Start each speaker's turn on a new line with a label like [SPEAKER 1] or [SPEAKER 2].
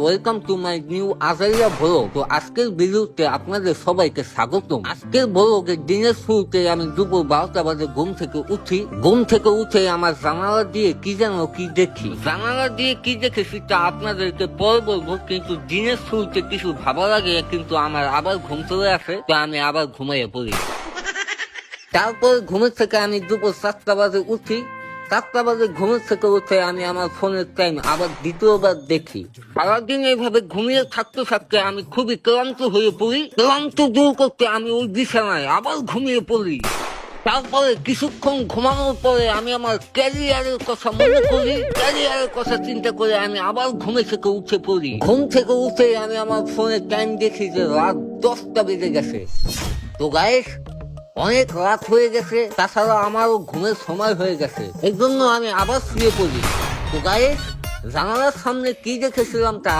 [SPEAKER 1] Welcome to my new Azaria vlog. তো আজকের ভিডিওতে আপনাদের সবাইকে স্বাগতম। আজকের ভ্লগের দিনের শুরুতে আমি দুপুর 12টা বাজে ঘুম থেকে উঠে আমার জানালা দিয়ে কি দেখি, জানালা দিয়ে কি দেখেছি তা আপনাদেরকে পরে বলবো, কিন্তু দিনের শুরুতে কিছু ভাবার আগে কিন্তু আমার আবার ঘুম চলে আসে, তো আমি আবার ঘুমাইয়ে পড়ি। তারপর ঘুমের থেকে আমি দুপুর 7টা বাজে উঠি। 7টা বাজে ঘুমের থেকে উঠে আমি আমার ফোনের টাইম আবার দ্বিতীয়বার দেখি। সারাদিন এইভাবে ঘুমিয়ে থাকতে থাকতে আমি খুবই ক্লান্ত হয়ে পড়ি। ক্লান্ত দূর করতে আমি ওই বিছানায় আবার ঘুমিয়ে পড়ি। তারপরে কিছুক্ষণ ঘুমানোর পরে আমি আমার ক্যারিয়ারের কথা মনে করি, ক্যারিয়ারের কথা চিন্তা করে আমি আবার ঘুমে থেকে উঠে পড়ি। ঘুম থেকে উঠে আমি আমার ফোনের টাইম দেখি যে রাত 10টা বেজে গেছে। তো গাইস, অনেক রাত হয়ে গেছে, তাছাড়া আমারও ঘুমের সময় হয়ে গেছে, এই জন্য আমি আবার শুয়ে পড়ি। তো গাইস, জানালার সামনে কি দেখেছিলাম তা